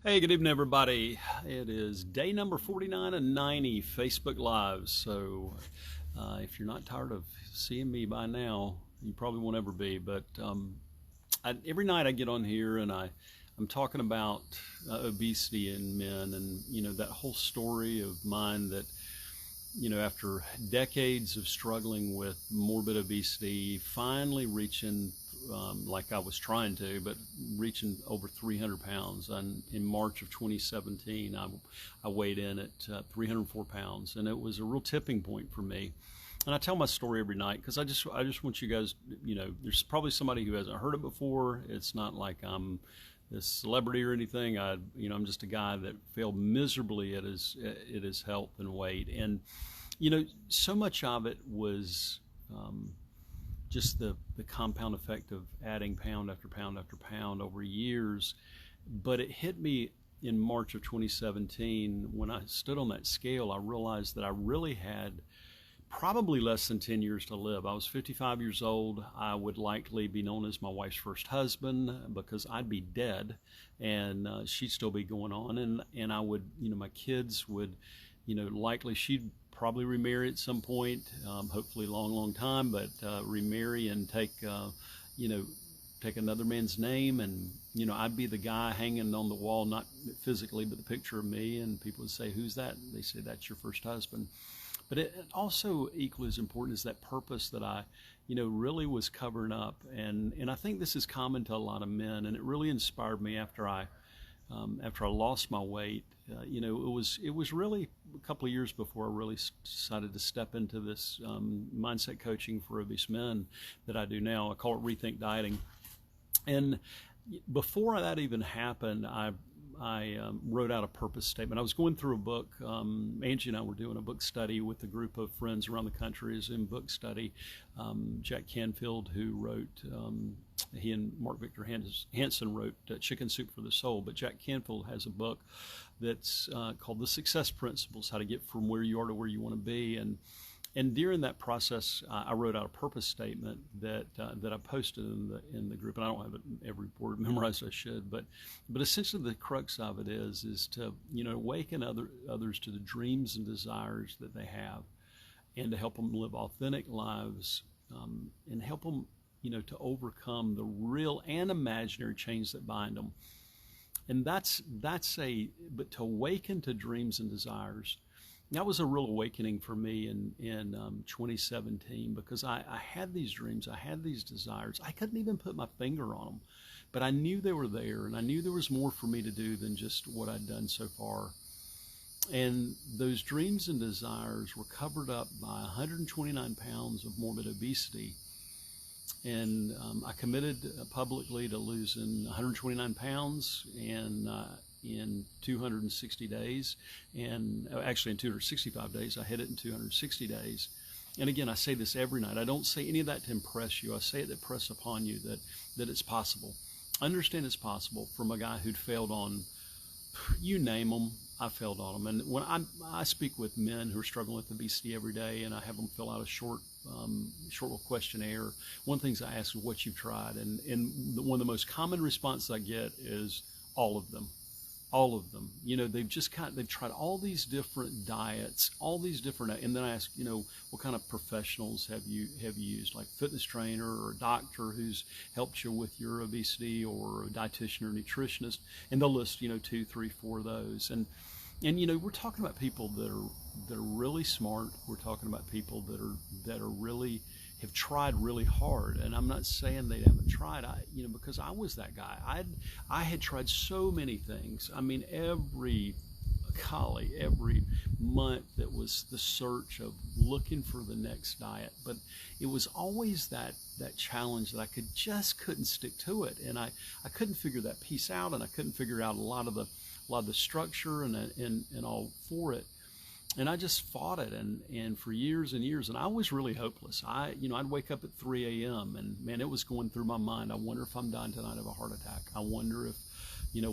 Hey, good evening, everybody. It is day number 49 and 90 Facebook Lives. So, if you're not tired of seeing me by now, you probably won't ever be. But every night I get on here and I'm talking about obesity in men, and that whole story of mine that after decades of struggling with morbid obesity, finally reaching, like I was trying to, but reaching over 300 pounds. And in March of 2017, I weighed in at 304 pounds, and it was a real tipping point for me. And I tell my story every night because I just want you guys, there's probably somebody who hasn't heard it before. It's not like I'm this celebrity or anything. I'm just a guy that failed miserably at his health and weight. And so much of it was just the compound effect of adding pound after pound after pound over years. But it hit me in March of 2017 when I stood on that scale. I realized that I really had probably less than 10 years to live. I was 55 years old. I would likely be known as my wife's first husband because I'd be dead, and she'd still be going on, and I would, my kids would, likely she'd probably remarry at some point, hopefully a long time, but remarry and take another man's name, and I'd be the guy hanging on the wall, not physically, but the picture of me, and people would say, "Who's that?" And they say, "That's your first husband." But it also equally as important is that purpose that I, really was covering up. And I think this is common to a lot of men, and it really inspired me after I lost my weight. It was really a couple of years before I really decided to step into this mindset coaching for obese men that I do now. I call it Rethink Dieting. And before that even happened, I wrote out a purpose statement. I was going through a book. Angie and I were doing a book study with a group of friends around the country. Is in book study. Jack Canfield, who wrote, he and Mark Victor Hansen wrote Chicken Soup for the Soul. But Jack Canfield has a book that's called The Success Principles: How to Get from Where You Are to Where You Want to Be. And during that process, I wrote out a purpose statement that I posted in the group, and I don't have it every word memorized. I should, but essentially the crux of it is to awaken others to the dreams and desires that they have, and to help them live authentic lives, and help them to overcome the real and imaginary chains that bind them. And but to awaken to dreams and desires. That was a real awakening for me in 2017, because I had these dreams, I had these desires. I couldn't even put my finger on them, but I knew they were there, and I knew there was more for me to do than just what I'd done so far. And those dreams and desires were covered up by 129 pounds of morbid obesity. And I committed publicly to losing 129 pounds in 260 days, and actually in 265 days. I hit it in 260 days. And again, I say this every night. I don't say any of that to impress you. I say it to press upon you that it's possible. Understand it's possible. From a guy who'd failed on, you name them, I failed on them. And when I speak with men who are struggling with obesity every day, and I have them fill out a short little questionnaire, one of the things I ask is what you've tried. And one of the most common responses I get is all of them. All of them. They've tried all these different diets, all these different, and then I ask, what kind of professionals have you used, like fitness trainer or a doctor who's helped you with your obesity, or a dietitian or nutritionist, and they'll list, 2, 3, 4 of those. And we're talking about people that are really smart. We're talking about people that are really have tried really hard. And I'm not saying they haven't tried, because I was that guy. I had tried so many things. I mean, every month it was the search of looking for the next diet, but it was always that challenge that I couldn't stick to it, and I couldn't figure that piece out, and I couldn't figure out a lot of the structure and all for it. And I just fought it, and for years and years, and I was really hopeless. I'd wake up at 3 a.m. and man, it was going through my mind. I wonder if I'm dying tonight of a heart attack. I wonder if,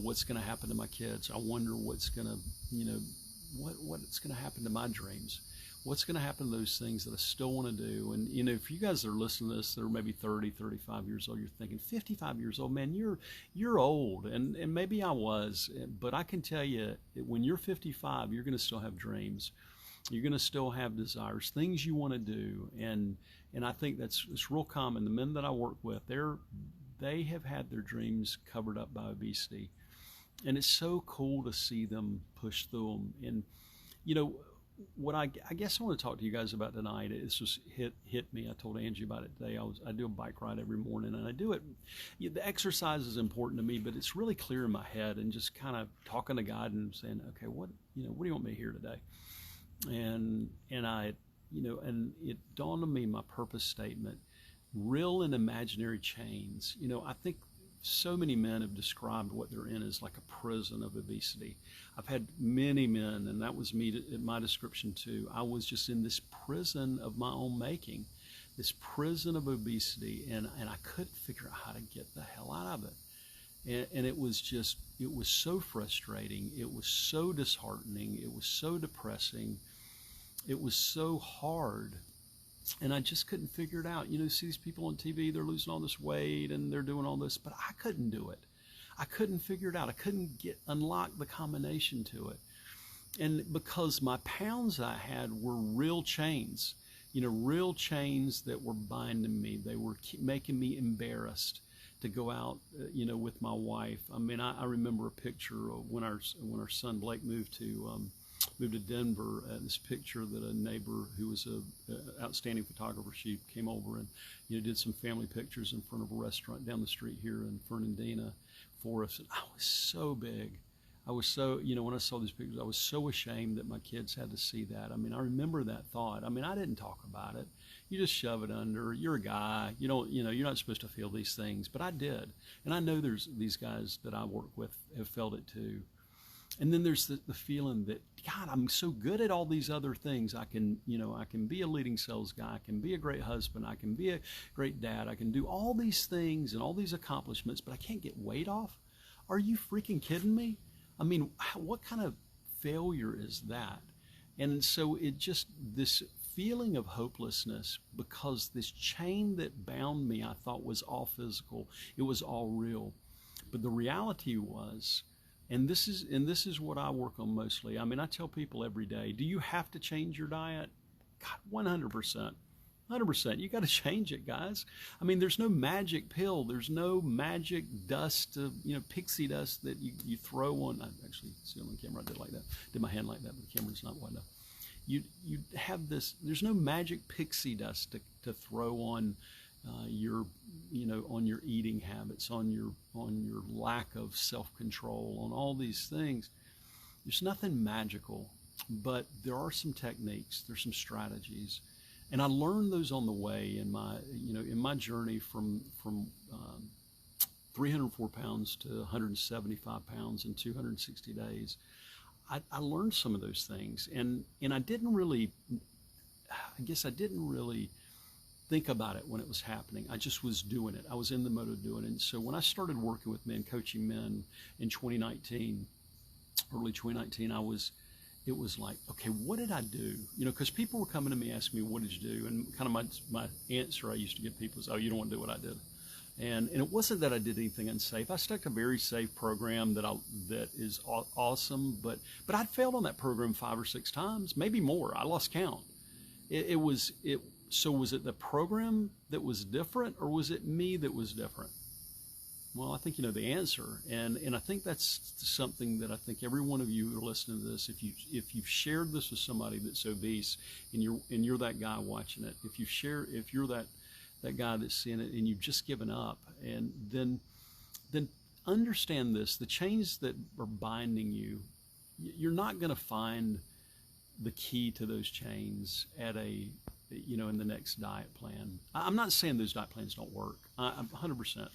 what's going to happen to my kids. I wonder what's going to, what's going to happen to my dreams. What's going to happen to those things that I still want to do? And, you know, if you guys are listening to this, that are maybe 30, 35 years old, you're thinking, 55 years old, man, you're old. And maybe I was, but I can tell you, when you're 55, you're going to still have dreams. You're going to still have desires, things you want to do. And I think it's real common. The men that I work with, they have had their dreams covered up by obesity. And it's so cool to see them push through them. And, you know, what I guess I want to talk to you guys about tonight, it's just hit me. I told Angie about it today. I do a bike ride every morning, and I do it. The exercise is important to me, but it's really clear in my head, and just kind of talking to God and saying, okay, what do you want me to hear today? And I, you know, and it dawned on me, my purpose statement, real and imaginary chains. You know, I think so many men have described what they're in as like a prison of obesity. I've had many men, and that was me in my description too. I was just in this prison of my own making, this prison of obesity, and I couldn't figure out how to get the hell out of it. And it was so frustrating. It was so disheartening. It was so depressing. It was so hard. And I just couldn't figure it out. You know, see these people on TV, they're losing all this weight and they're doing all this, but I couldn't do it. I couldn't figure it out. I couldn't unlock the combination to it. And because my pounds I had were real chains, you know, real chains that were binding me. They were making me embarrassed to go out, you know, with my wife. I mean, I remember a picture of when our son Blake moved to Denver. This picture that a neighbor who was a outstanding photographer, she came over and, you know, did some family pictures in front of a restaurant down the street here in Fernandina for us. And I was so big. I was so, you know, when I saw these pictures, I was so ashamed that my kids had to see that. I mean, I remember that thought. I mean, I didn't talk about it. You just shove it under. You're a guy. You know, you're not supposed to feel these things, but I did. And I know there's these guys that I work with have felt it too. And then there's the feeling that, God, I'm so good at all these other things. I can be a leading sales guy. I can be a great husband. I can be a great dad. I can do all these things and all these accomplishments, but I can't get weight off. Are you freaking kidding me? I mean, what kind of failure is that? And so this feeling of hopelessness, because this chain that bound me, I thought was all physical. It was all real. But the reality was, and this is what I work on mostly. I mean, I tell people every day, do you have to change your diet? God, 100%. 100%. You got to change it, guys. I mean, there's no magic pill. There's no magic dust, pixie dust that you throw on. I actually see on the camera, I did my hand like that, but the camera's not wide enough. You have this, there's no magic pixie dust to throw on on your eating habits, on your lack of self-control, on all these things. There's nothing magical, but there are some techniques, there's some strategies. And I learned those on the way in my journey from 304 pounds to 175 pounds in 260 days. I learned some of those things, and I didn't really think about it when it was happening. I just was doing it. I was in the mode of doing it. And so when I started working with men, coaching men in early 2019, it was like, okay, what did I do? You know, because people were coming to me asking me, what did you do? And kind of my answer I used to give people is, oh, you don't want to do what I did. And it wasn't that I did anything unsafe. I stuck a very safe program that is awesome, but I'd failed on that program 5 or 6 times, maybe more. I lost count. So was it the program that was different, or was it me that was different? Well, I think you know the answer, and I think that's something that I think every one of you who are listening to this, if you've shared this with somebody that's obese, and you're that guy watching it, if you're that guy that's seeing it, and you've just given up, and then understand this: the chains that are binding you, you're not going to find the key to those chains in the next diet plan. I'm not saying those diet plans don't work. I'm 100%.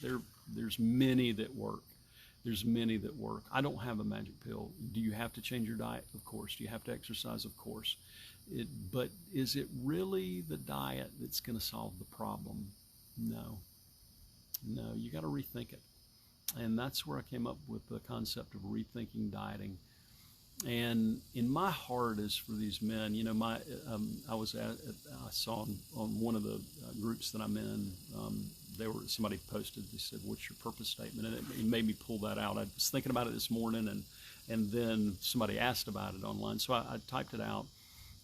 There's many that work. There's many that work. I don't have a magic pill. Do you have to change your diet? Of course. Do you have to exercise? Of course. But is it really the diet that's going to solve the problem? No. You got to rethink it. And that's where I came up with the concept of rethinking dieting. And in my heart is for these men. You know, I saw on one of the groups that I'm in, somebody posted. They said, "What's your purpose statement?" And it made me pull that out. I was thinking about it this morning, and then somebody asked about it online, so I typed it out.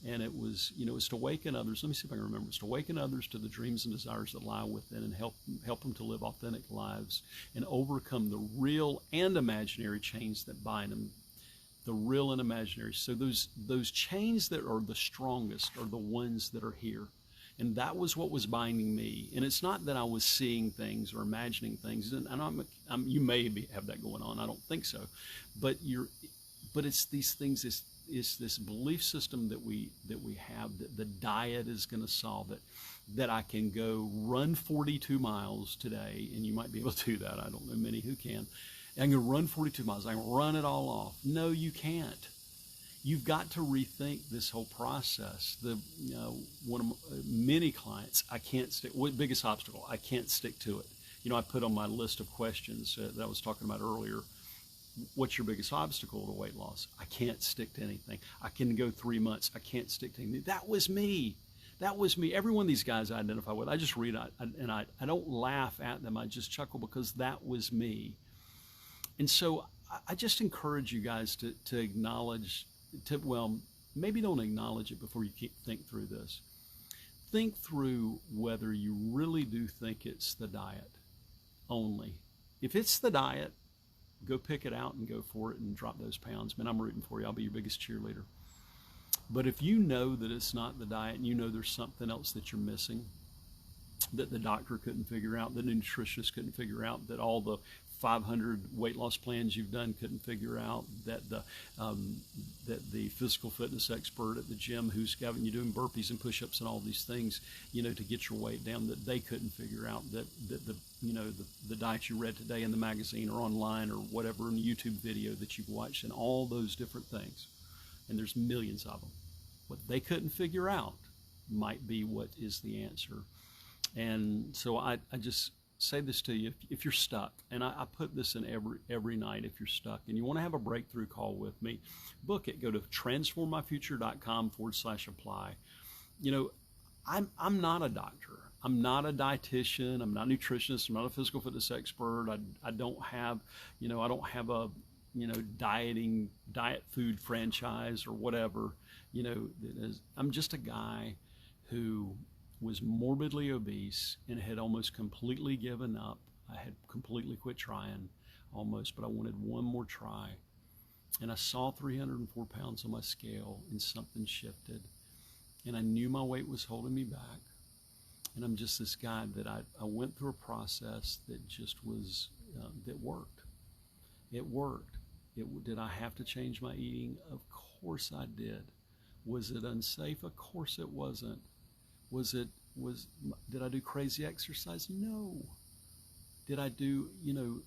And it was, it's to awaken others. Let me see if I can remember. It's to awaken others to the dreams and desires that lie within, and help them to live authentic lives and overcome the real and imaginary chains that bind them. The real and imaginary. So those chains that are the strongest are the ones that are here. And that was what was binding me. And it's not that I was seeing things or imagining things. And you may have that going on. I don't think so. But it's these things. It's this belief system that we have that the diet is going to solve it. That I can go run 42 miles today, and you might be able to do that. I don't know many who can. I'm going to run 42 miles. I can run it all off. No, you can't. You've got to rethink this whole process. One of many clients, I can't stick. What biggest obstacle? I can't stick to it. I put on my list of questions that I was talking about earlier. What's your biggest obstacle to weight loss? I can't stick to anything. I can go 3 months. I can't stick to anything. That was me. That was me. Every one of these guys I identify with, I just read it, and I don't laugh at them. I just chuckle because that was me. And so I just encourage you guys to acknowledge, maybe don't acknowledge it before you think through this. Think through whether you really do think it's the diet only. If it's the diet, go pick it out and go for it and drop those pounds. Man, I'm rooting for you. I'll be your biggest cheerleader. But if you know that it's not the diet and you know there's something else that you're missing, that the doctor couldn't figure out, that the nutritionist couldn't figure out, that all the 500 weight loss plans you've done couldn't figure out, that the physical fitness expert at the gym who's having you doing burpees and push-ups and all these things, to get your weight down, that they couldn't figure out, that the diet you read today in the magazine or online or whatever in the YouTube video that you've watched, and all those different things, and there's millions of them, what they couldn't figure out might be what is the answer. And so I just say this to you, if you're stuck, and I put this in every night. If you're stuck and you want to have a breakthrough call with me, book it. Go to transformmyfuture.com/apply. I'm not a doctor. I'm not a dietitian. I'm not a nutritionist. I'm not a physical fitness expert. I don't have a diet food franchise or whatever. I'm just a guy who was morbidly obese and had almost completely given up. I had completely quit trying almost, but I wanted one more try. And I saw 304 pounds on my scale and something shifted. And I knew my weight was holding me back. And I'm just this guy that I went through a process that just was, that worked. It worked. Did I have to change my eating? Of course I did. Was it unsafe? Of course it wasn't. Did I do crazy exercise? No. Did I do,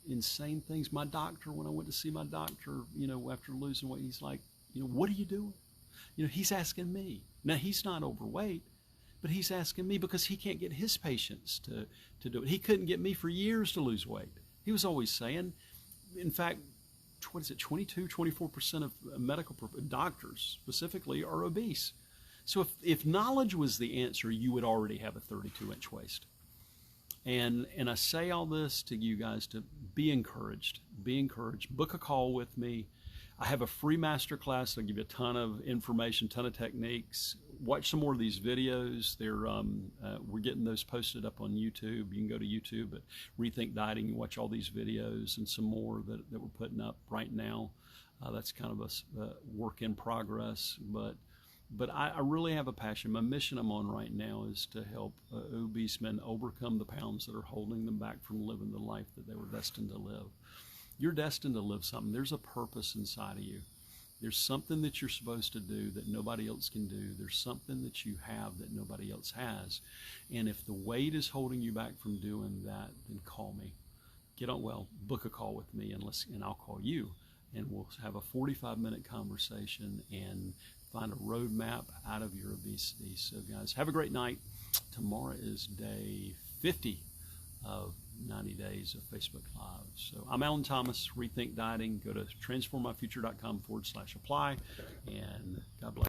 insane things? My doctor, when I went to see my doctor, after losing weight, he's like, what are you doing? He's asking me. Now, he's not overweight, but he's asking me because he can't get his patients to do it. He couldn't get me for years to lose weight. He was always saying, in fact, 24% of medical doctors specifically are obese. So if knowledge was the answer, you would already have a 32-inch waist. And I say all this to you guys to be encouraged. Be encouraged. Book a call with me. I have a free masterclass. I'll give you a ton of information, ton of techniques. Watch some more of these videos. We're getting those posted up on YouTube. You can go to YouTube at Rethink Dieting and watch all these videos and some more that we're putting up right now. That's kind of a work in progress, but I really have a passion. My mission I'm on right now is to help obese men overcome the pounds that are holding them back from living the life that they were destined to live. You're destined to live something. There's a purpose inside of you. There's something that you're supposed to do that nobody else can do. There's something that you have that nobody else has. And if the weight is holding you back from doing that, then call me. Book a call with me, and I'll call you, and we'll have a 45-minute conversation and find a roadmap out of your obesity. So guys, have a great night. Tomorrow is day 50 of 90 days of Facebook Live. So I'm Alan Thomas, Rethink Dieting. Go to transformmyfuture.com/apply, and God bless.